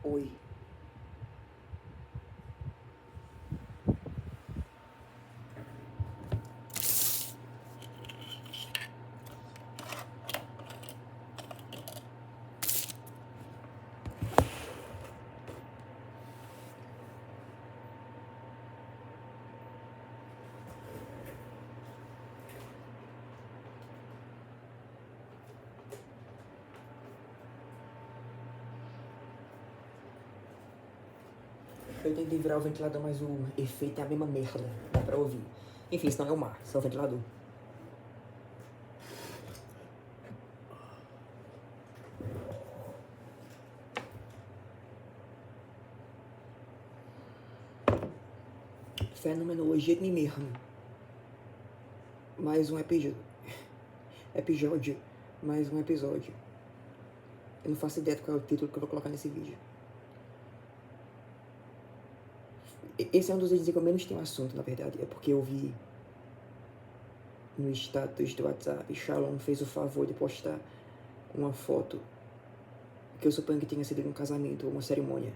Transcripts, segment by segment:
Oi. Eu tentei virar o ventilador, mas o efeito é a mesma merda. Dá pra ouvir. Enfim, isso não é o mar, isso é o ventilador. Fenomenologia de mim mesmo. Mais um episódio. Mais um episódio. Eu não faço ideia de qual é o título que eu vou colocar nesse vídeo. Esse é um dos vídeos que eu menos tenho assunto, na verdade. É porque eu vi no status do WhatsApp, Shalom fez o favor de postar uma foto que eu suponho que tenha sido de um casamento ou uma cerimônia.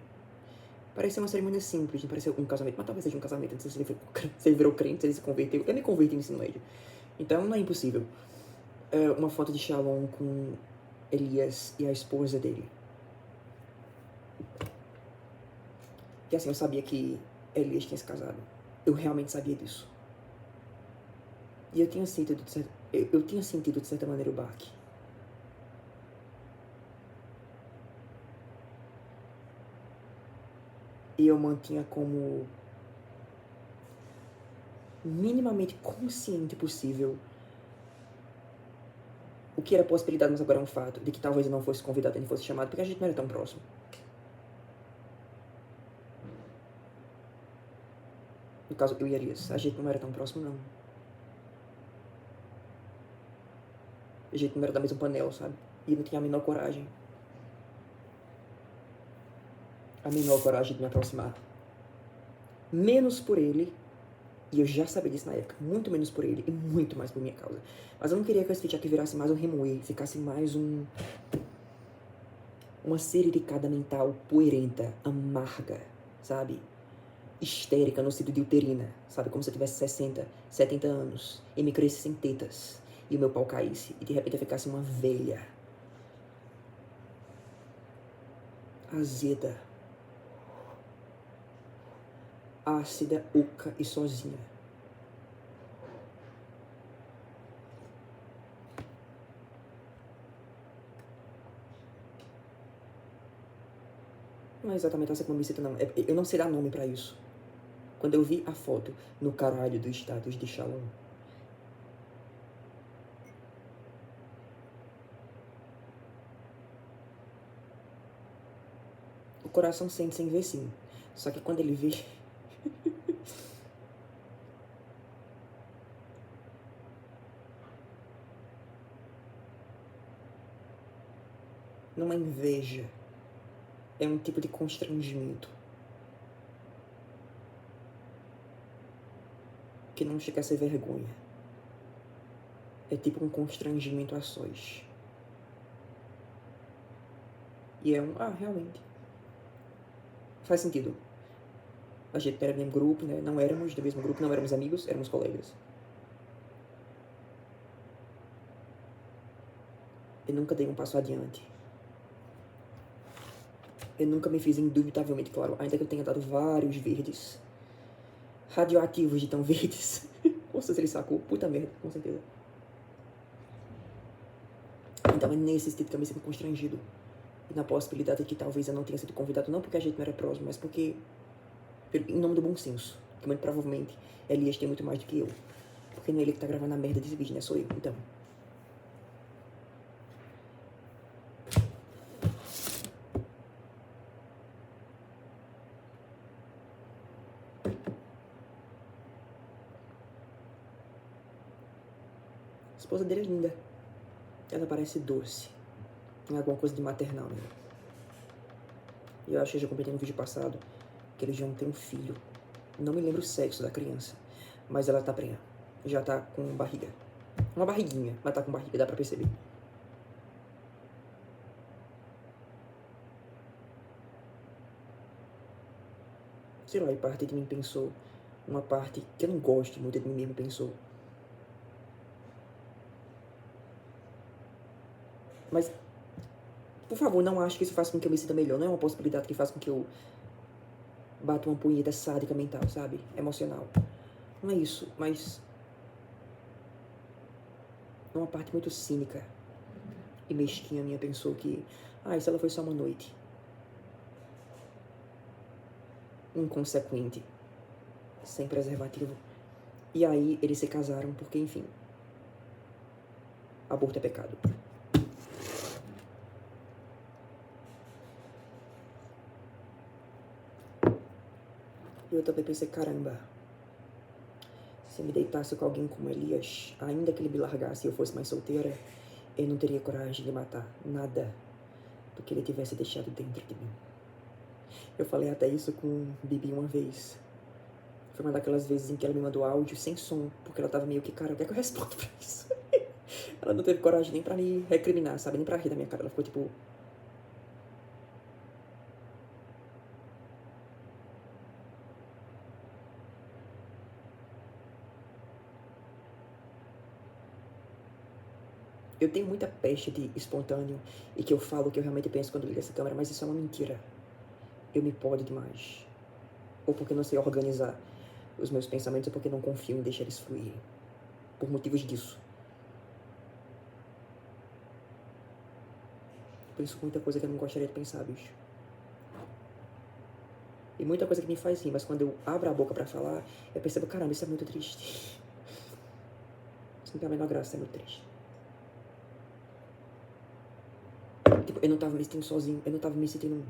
Parece uma cerimônia simples, não parece um casamento, mas talvez seja um casamento. Não sei se ele virou crente, se ele se converteu. Eu me converti no ensino médio, então não é impossível. É uma foto de Shalom com Elias e a esposa dele. E assim, eu sabia que Elias tinha se casado. Eu realmente sabia disso. E eu tinha sentido de certa maneira o baque. E eu mantinha como minimamente consciente possível o que era possibilidade, mas agora é um fato, de que talvez eu não fosse convidado, nem fosse chamado, porque a gente não era tão próximo. No caso, eu e Elias, a gente não era tão próximo, não. A gente não era da mesma panela, sabe? E eu não tinha a menor coragem. A menor coragem de me aproximar. Menos por ele, e eu já sabia disso na época, muito menos por ele e muito mais por minha causa. Mas eu não queria que esse vídeo aqui virasse mais um remoer, ficasse mais uma sericada mental poerenta, amarga, sabe? Histérica no sentido de uterina, sabe? Como se eu tivesse 60, 70 anos e me crescessem tetas e o meu pau caísse e de repente eu ficasse uma velha, azeda, ácida, oca e sozinha. Não é exatamente essa economicista, não. Eu não sei dar nome pra isso. Quando eu vi a foto no caralho do status de Shalom, o coração sente sem ver, sim. Só que quando ele vê... numa inveja. É um tipo de constrangimento. Que não chega a ser vergonha. É tipo um constrangimento a sós. E é realmente. Faz sentido. A gente era do mesmo grupo, né? Não éramos do mesmo grupo, não éramos amigos, éramos colegas. Eu nunca dei um passo adiante. Eu nunca me fiz indubitavelmente claro, ainda que eu tenha dado vários verdes. Radioativos de tão verdes. Nossa, se ele sacou, puta merda, com certeza. Então é nesse sentido que eu me sinto constrangido. E na possibilidade de que talvez eu não tenha sido convidado, não porque a gente não era próximo, mas porque, em nome do bom senso, que muito provavelmente Elias tem muito mais do que eu. Porque não é ele que tá gravando a merda desse vídeo, né? Sou eu, então. A esposa dele é linda. Ela parece doce. Tem alguma coisa de maternal, né? E eu acho que eu já comentei no vídeo passado que eles vão ter um filho. Não me lembro o sexo da criança, mas ela tá prenha. Já tá com barriga. Uma barriguinha, mas tá com barriga, dá pra perceber. sei lá, e parte de mim pensou, uma parte que eu não gosto muito de mim mesmo pensou. Mas, por favor, não ache que isso faz com que eu me sinta melhor. Não é uma possibilidade que faz com que eu bata uma punheta sádica mental, sabe? Emocional. Não é isso, mas uma parte muito cínica e mesquinha minha pensou que, isso ela foi só uma noite. Inconsequente. Sem preservativo. E aí eles se casaram porque, enfim, aborto é pecado. E eu também pensei, caramba, se eu me deitasse com alguém como Elias, ainda que ele me largasse e eu fosse mais solteira, eu não teria coragem de matar nada do que ele tivesse deixado dentro de mim. Eu falei até isso com Bibi uma vez. Foi uma daquelas vezes em que ela me mandou áudio sem som, porque ela tava meio que, cara, o que é que eu respondo pra isso? Ela não teve coragem nem pra me recriminar, sabe? Nem pra rir da minha cara. Ela ficou tipo... Eu tenho muita peste de espontâneo e que eu falo o que eu realmente penso quando ligo essa câmera, mas isso é uma mentira. Eu me podo demais. Ou porque não sei organizar os meus pensamentos, ou porque não confio em deixar eles fluírem. Por motivos disso. Penso muita coisa que eu não gostaria de pensar, bicho. E muita coisa que me faz rir, mas quando eu abro a boca pra falar, eu percebo, caramba, isso é muito triste. Isso não tem a menor graça, é muito triste. Tipo, eu não tava me sentindo sozinho, eu não tava me sentindo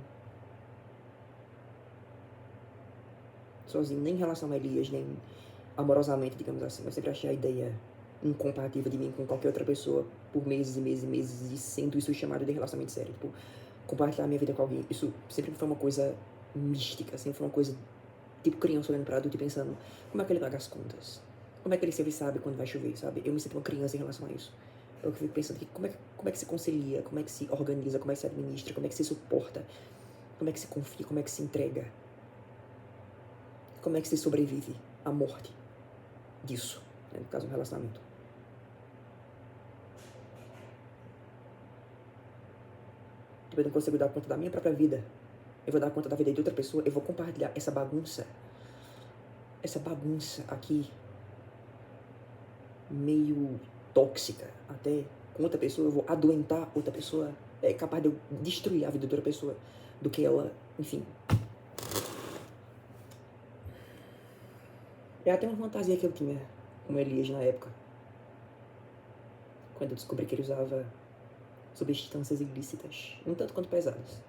sozinho, nem em relação a Elias, nem amorosamente, digamos assim. Eu sempre achei a ideia incompatível de mim com qualquer outra pessoa por meses e meses e meses, e sendo isso chamado de relacionamento sério. Tipo, compartilhar a minha vida com alguém, isso sempre foi uma coisa mística, sempre foi uma coisa tipo criança olhando pra adulto e pensando, como é que ele paga as contas? Como é que ele sempre sabe quando vai chover, sabe? Eu me sinto uma criança em relação a isso. Eu fico pensando que como é que se concilia, como é que se organiza, como é que se administra, como é que se suporta, como é que se confia, como é que se entrega, como é que se sobrevive à morte disso, né? No caso, um relacionamento. Tipo, eu não consigo dar conta da minha própria vida. Eu vou dar conta da vida de outra pessoa, eu vou compartilhar essa bagunça aqui, meio tóxica até com outra pessoa, eu vou adoentar outra pessoa, é capaz de eu destruir a vida de outra pessoa, do que ela, enfim. É até uma fantasia que eu tinha com Elias na época, quando eu descobri que ele usava substâncias ilícitas, um tanto quanto pesadas.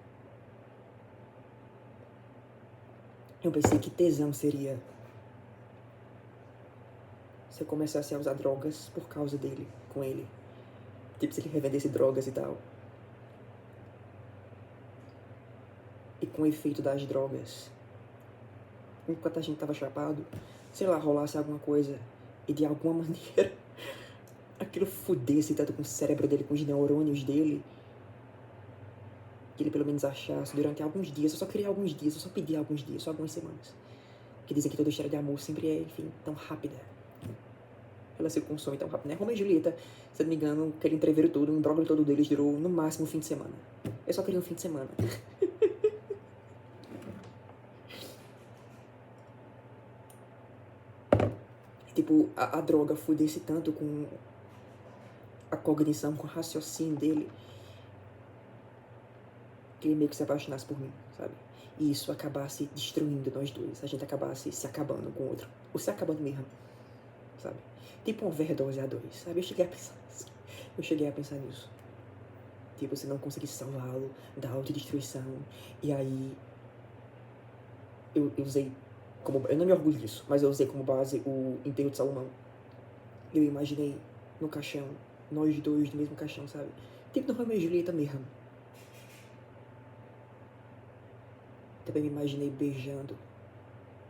Eu pensei que tesão seria se eu começasse a usar drogas por causa dele, com ele. Tipo, se ele revendesse drogas e tal. E com o efeito das drogas, enquanto a gente tava chapado, sei lá, rolasse alguma coisa e de alguma maneira aquilo fudesse tanto com o cérebro dele, com os neurônios dele, que ele pelo menos achasse durante alguns dias. Eu só queria alguns dias, eu só pedi alguns dias, só algumas semanas. Que dizem que toda história de amor sempre é, enfim, tão rápida. Ela se consome tão rápido, né? Romeu e Julieta, se não me engano, aquele entreveiro todo, o imbróglio todo deles durou no máximo um fim de semana. Eu só queria um fim de semana. Tipo, a droga fudesse tanto com a cognição, com o raciocínio dele, que ele meio que se apaixonasse por mim, sabe? E isso acabasse destruindo nós dois. A gente acabasse se acabando com o outro. Ou se acabando mesmo, sabe? Tipo uma overdose a dois, sabe? Eu cheguei a pensar nisso. Tipo, se não conseguisse salvá-lo da autodestruição. E aí, eu usei como... Eu não me orgulho disso, mas eu usei como base o enterro de Salomão. Eu imaginei no caixão, nós dois no mesmo caixão, sabe? Tipo no Romeu e Julieta mesmo. Também me imaginei beijando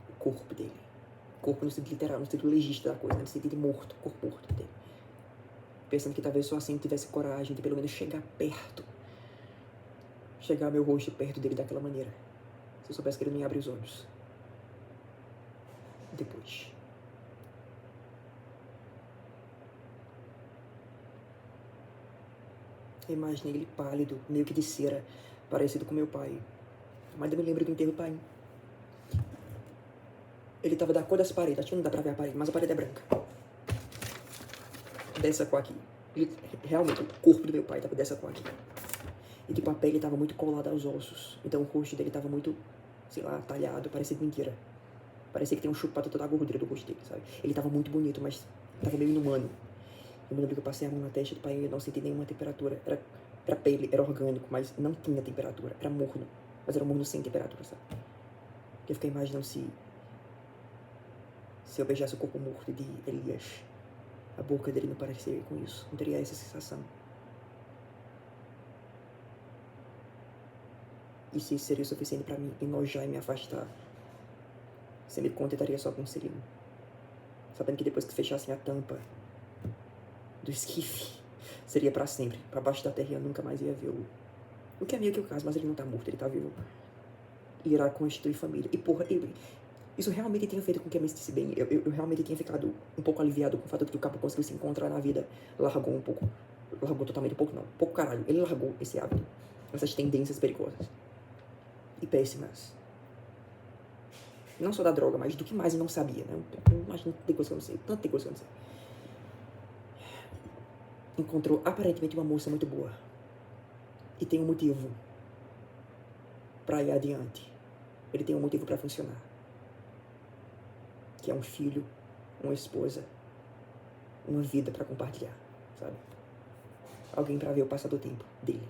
o corpo dele. Corpo no sentido literal, no sentido legista da coisa, né? No sentido de morto, corpo morto dele. Pensando que talvez só assim eu tivesse coragem de pelo menos chegar perto. Chegar meu rosto perto dele daquela maneira. Se eu soubesse que ele não ia abrir os olhos. depois. Eu imaginei ele pálido, meio que de cera, parecido com meu pai. Mas eu me lembro do enterro do pai. Ele tava da cor das paredes, acho que não dá pra ver a parede, mas a parede é branca. Dessa cor aqui. Realmente, o corpo do meu pai tava dessa cor aqui. E tipo, a pele tava muito colada aos ossos. Então o rosto dele tava muito, sei lá, talhado, parecia mentira. Parecia que tem um chupado toda a gordura do rosto dele, sabe? Ele tava muito bonito, mas tava meio inumano. Eu me lembro que eu passei a mão na testa do pai e eu não senti nenhuma temperatura. Era pele, era orgânico, mas não tinha temperatura. Era morno, mas era um morno sem temperatura, sabe? Eu fiquei imaginando se eu beijasse o corpo morto de Elias, a boca dele não pareceria com isso. Não teria essa sensação. E se isso seria o suficiente pra me enojar e me afastar, você me contentaria só com um selinho. Sabendo que depois que fechassem a tampa do esquife, seria pra sempre. Pra baixo da terra eu nunca mais ia vê-lo. O que é meio que o caso, mas ele não tá morto, ele tá vivo. E irá constituir família. E porra, isso realmente tinha feito com que eu me sentisse bem. Eu realmente tinha ficado um pouco aliviado com o fato de que o cabo conseguiu se encontrar na vida. Largou um pouco. Largou totalmente, um pouco não. Pouco caralho. Ele largou esse hábito. Essas tendências perigosas. E péssimas. Não só da droga, mas do que mais eu não sabia, né? Mas tem coisa que eu não sei. Tanta coisa que eu não sei. Encontrou aparentemente uma moça muito boa. E tem um motivo pra ir adiante. Ele tem um motivo pra funcionar. Que é um filho, uma esposa, uma vida pra compartilhar, sabe? Alguém pra ver o passar do tempo dele.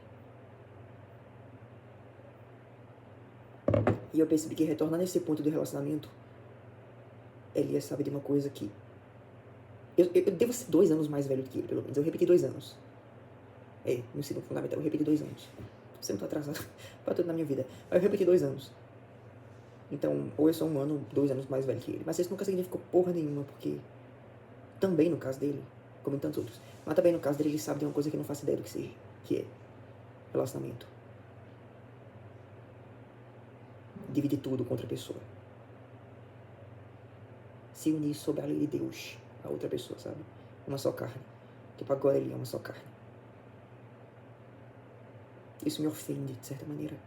E eu percebi que retornar nesse ponto do relacionamento, Elias sabe de uma coisa que... Eu devo ser 2 anos mais velho do que ele, pelo menos. Eu repeti 2 anos. No ensino fundamental eu repeti 2 anos. Você não tá atrasado pra tudo na minha vida. Mas eu repeti 2 anos. Então, ou eu sou 1 ano, 2 anos mais velho que ele. Mas isso nunca significou porra nenhuma, porque... Também no caso dele, como em tantos outros. Mas também no caso dele, ele sabe de uma coisa que eu não faço ideia do que seja. Que é relacionamento. Dividir tudo contra a pessoa. Se unir sob a lei de Deus a outra pessoa, sabe? Uma só carne. Tipo, agora ele é uma só carne. Isso me ofende, de certa maneira.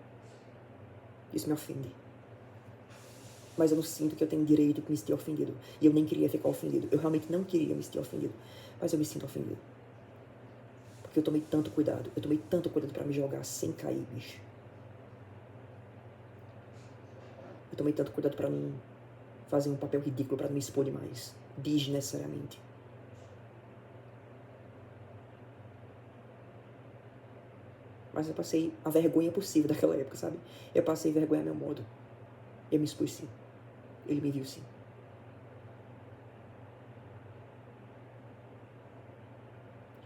Isso me ofende. Mas eu não sinto que eu tenho direito de me sentir ofendido. E eu nem queria ficar ofendido. Eu realmente não queria me sentir ofendido. Mas eu me sinto ofendido. Porque eu tomei tanto cuidado. Eu tomei tanto cuidado pra me jogar sem cair, bicho. Eu tomei tanto cuidado pra não fazer um papel ridículo, pra não me expor demais. Desnecessariamente. Mas eu passei a vergonha possível daquela época, sabe? Eu passei vergonha a meu modo. Eu me expus sim. Ele me viu sim.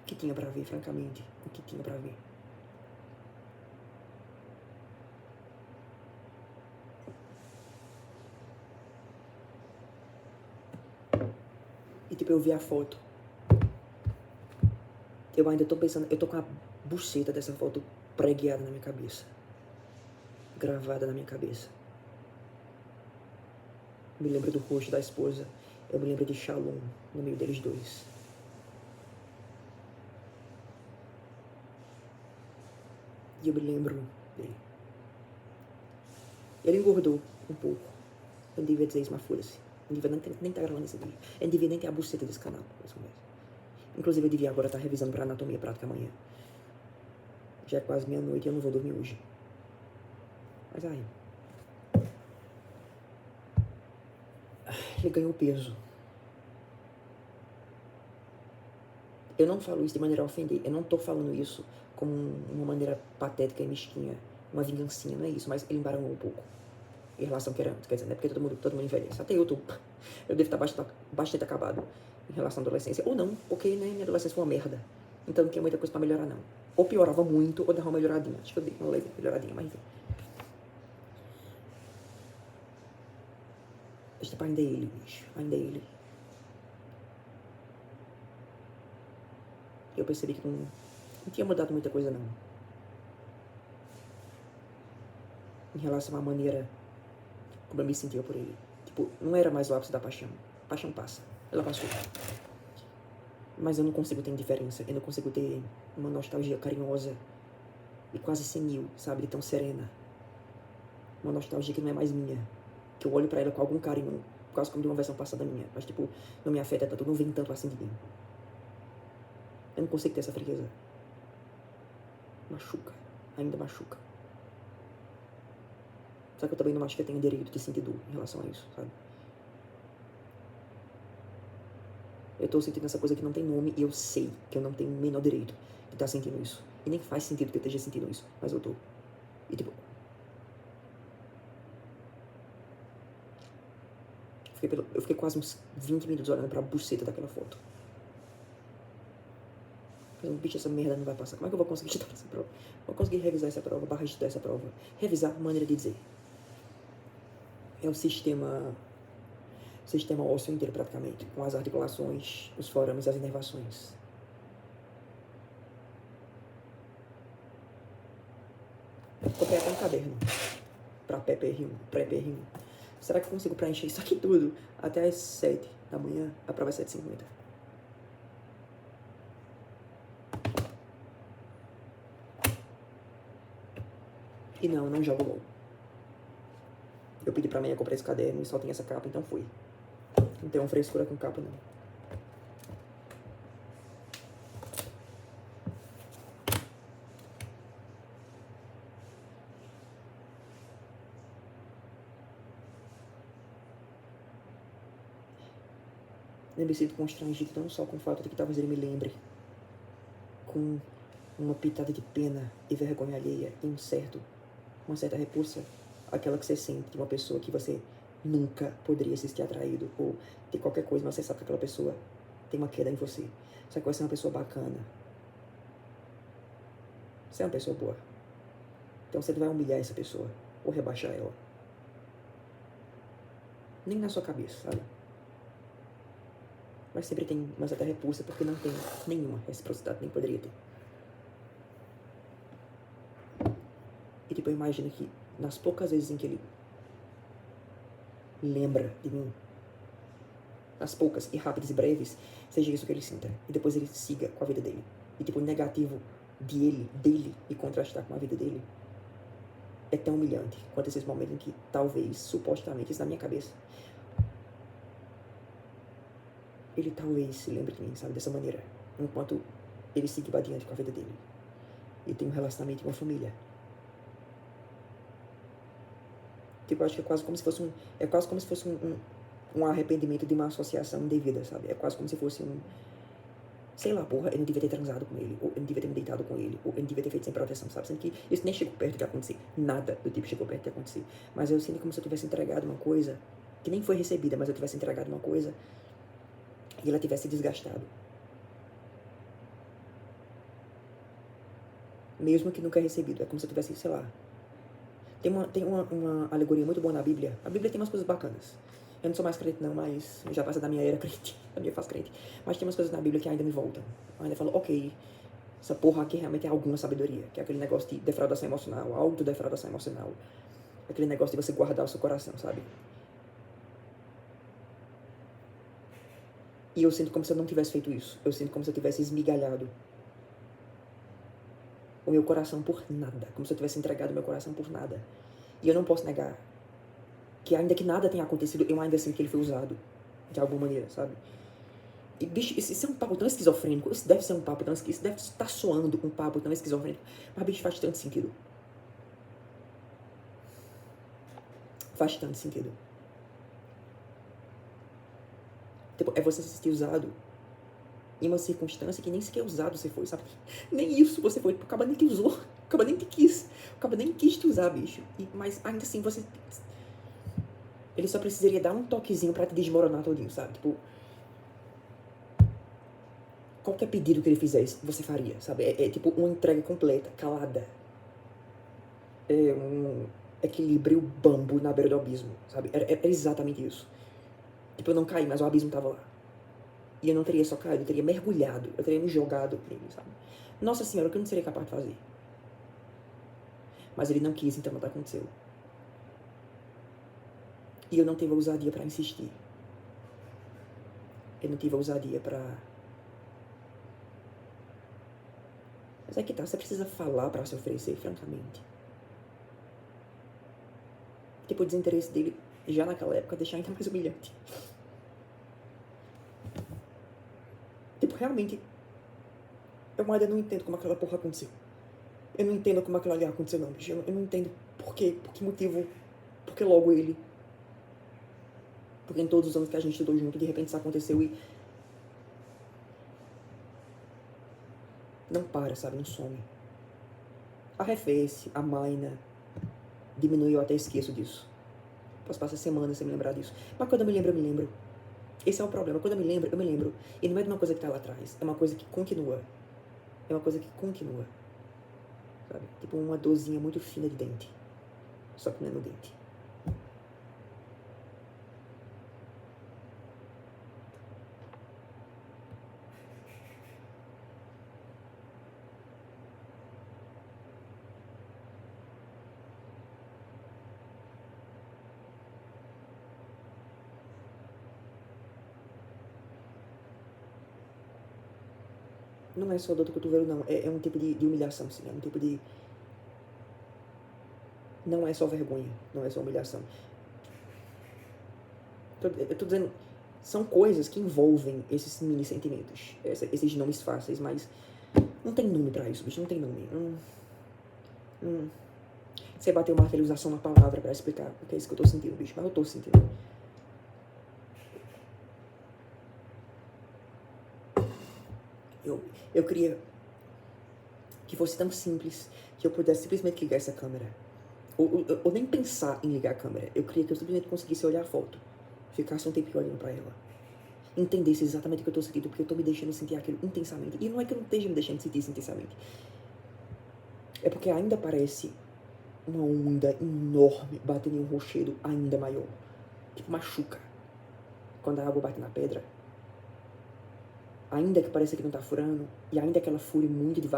O que tinha pra ver, francamente? O que tinha pra ver? E tipo, eu vi a foto. Eu ainda tô pensando, eu tô com a buceta dessa foto pregueada na minha cabeça. Gravada na minha cabeça. Me lembro do rosto da esposa. Eu me lembro de Shalom no meio deles dois. E eu me lembro dele. Ele engordou um pouco. Eu não devia dizer isso, mas foda-se. Eu não devia nem estar gravando esse vídeo. Eu não devia nem ter a buceta desse canal. Inclusive, eu devia agora estar revisando pra anatomia prática amanhã. Já é quase meia-noite e eu não vou dormir hoje. Mas aí... Ele ganhou peso. Eu não falo isso de maneira a ofender. Eu não tô falando isso como uma maneira patética e mesquinha. Uma vingancinha, não é isso. Mas ele embaralhou um pouco. Em relação ao que era antes. Quer dizer, não é porque todo mundo envelhece. Até eu devo estar bastante acabado em relação à adolescência. Ou não, porque né, minha adolescência foi uma merda. Então não tinha muita coisa pra melhorar, não. Ou piorava muito, ou dava uma melhoradinha. Acho que eu dei uma leve melhoradinha, mas enfim. Mas tipo, ainda é ele, bicho. Ainda é ele. Eu percebi que não tinha mudado muita coisa, não. Em relação à maneira como eu me sentia por ele. Tipo, não era mais o ápice da paixão. A paixão passa. Ela passou. Mas eu não consigo ter indiferença. Eu não consigo ter uma nostalgia carinhosa e quase senil, sabe? De tão serena. Uma nostalgia que não é mais minha. Que eu olho pra ela com algum carinho, quase como de uma versão passada minha. Mas, tipo, não me afeta tanto, não vem tanto assim de mim. Eu não consigo ter essa frieza. Machuca. Ainda machuca. Só que eu também não acho que eu tenho direito de sentir dor em relação a isso, sabe? Eu tô sentindo essa coisa que não tem nome e eu sei que eu não tenho o menor direito de estar sentindo isso. E nem faz sentido que eu esteja sentindo isso, mas eu tô. E tipo... Eu fiquei quase uns 20 minutos olhando pra buceta daquela foto. Falei, bicho, essa merda não vai passar. Como é que eu vou conseguir estudar essa prova? Vou conseguir revisar essa prova, barra estudar essa prova. Revisar, maneira de dizer. É o sistema ósseo inteiro praticamente, com as articulações, os forames, as inervações. Comprei até um caderno para pré-PR1. Será que eu consigo preencher isso aqui tudo até as 7 da manhã? A prova é 7h50. E não jogo LOL. Eu pedi pra mim, eu comprei esse caderno e só tem essa capa, então fui. Não tem uma frescura com capa, não. Eu me sinto constrangido não só com o fato de que talvez ele me lembre, com uma pitada de pena e vergonha alheia e uma certa repulsa, aquela que você sente de uma pessoa que você nunca poderia se sentir atraído ou ter qualquer coisa, mas você sabe que aquela pessoa tem uma queda em você. Só que você é uma pessoa bacana. Você é uma pessoa boa. Então você não vai humilhar essa pessoa ou rebaixar ela. Nem na sua cabeça, sabe? Mas sempre tem uma certa repulsa porque não tem nenhuma reciprocidade, nem poderia ter. E tipo, eu imagino que nas poucas vezes em que ele lembra de mim, nas poucas e rápidas e breves, seja isso que ele sinta. E depois ele siga com a vida dele. E tipo, o negativo dele e contrastar com a vida dele é tão humilhante quanto esses momentos em que talvez, supostamente, isso na minha cabeça, ele talvez se lembre de mim, sabe, dessa maneira. Enquanto ele siga adiante com a vida dele. E tem um relacionamento com a família. Tipo, eu acho que é quase como se fosse um arrependimento de uma associação indevida, sabe? É quase como se fosse sei lá, porra, eu não devia ter transado com ele, ou eu não devia ter me deitado com ele, ou eu não devia ter feito sem proteção, sabe? Sendo que isso nem chegou perto de acontecer. Nada do tipo chegou perto de acontecer. Mas eu sinto como se eu tivesse entregado uma coisa que nem foi recebida, mas eu tivesse entregado uma coisa e ela tivesse desgastado. Mesmo que nunca é recebido. É como se eu tivesse, sei lá. Tem uma alegoria muito boa na Bíblia. A Bíblia tem umas coisas bacanas. Eu não sou mais crente não, mas eu já passo da minha era crente, da minha fase crente. Mas tem umas coisas na Bíblia que ainda me voltam. Eu ainda falo, ok, essa porra aqui realmente tem alguma sabedoria. Que é aquele negócio de defraudação emocional, autodefraudação emocional. Aquele negócio de você guardar o seu coração, sabe? E eu sinto como se eu não tivesse feito isso. Eu sinto como se eu tivesse esmigalhado o meu coração por nada. Como se eu tivesse entregado o meu coração por nada. E eu não posso negar que ainda que nada tenha acontecido, eu ainda sinto que ele foi usado. De alguma maneira, sabe? E, bicho, isso é um papo tão esquizofrênico. Isso deve ser um papo tão esquizofrênico. Isso deve estar soando um papo tão esquizofrênico. Mas, bicho, faz tanto sentido. Faz tanto sentido. Tipo, é você se sentir usado em uma circunstância que nem sequer usado você foi, sabe? Nem isso você foi. O cara nem te usou. O cara nem te quis. O cara nem quis te usar, bicho. Mas ainda assim, você... Ele só precisaria dar um toquezinho pra te desmoronar todinho, sabe? Tipo... Qualquer pedido que ele fizesse, você faria, sabe? É tipo uma entrega completa, calada. É um equilíbrio bambo na beira do abismo, sabe? Era exatamente isso. Tipo, eu não caí, mas o abismo tava lá. E eu não teria só caído, eu teria mergulhado, eu teria me jogado nele, sabe? Nossa Senhora, o que eu não seria capaz de fazer? Mas ele não quis, então nada aconteceu. E eu não tive a ousadia pra insistir. Eu não tive a ousadia pra... Mas é que tá, você precisa falar pra se oferecer, francamente. Tipo, o desinteresse dele, já naquela época, deixar ainda mais humilhante. Tipo, realmente, eu ainda não entendo como aquela porra aconteceu. Eu não entendo como aquilo ali aconteceu, não, bicho. Eu não entendo por quê, por que motivo, por que logo ele. Porque em todos os anos que a gente estudou junto, de repente isso aconteceu e... Não para, sabe? Não some. Arrefece, amaina, diminui, eu até esqueço disso. Posso passar semanas sem me lembrar disso. Mas quando eu me lembro, eu me lembro. Esse é o problema. Quando eu me lembro, eu me lembro. E não é de uma coisa que tá lá atrás. É uma coisa que continua. É uma coisa que continua. Sabe? Tipo uma dorzinha muito fina de dente. Só que não é no dente. Não é só dor do cotovelo, não. É um tipo de humilhação, sim. É um tipo de... Não é só vergonha. Não é só humilhação. Eu tô dizendo... São coisas que envolvem esses mini sentimentos. Esses nomes fáceis, mas... Não tem nome pra isso, bicho. Não tem nome. Você bateu martelização na palavra pra explicar o que é isso que eu tô sentindo, bicho. Mas eu tô sentindo. Eu queria que fosse tão simples que eu pudesse simplesmente ligar essa câmera. Ou nem pensar em ligar a câmera. Eu queria que eu simplesmente conseguisse olhar a foto. Ficasse um tempinho olhando pra ela. Entendesse exatamente o que eu tô sentindo, porque eu tô me deixando sentir aquilo intensamente. E não é que eu não esteja me deixando sentir isso intensamente. É porque ainda parece uma onda enorme batendo em um rochedo ainda maior. Tipo, machuca. Quando a água bate na pedra. Ainda que pareça que não tá furando, e ainda que ela fure muito devagar,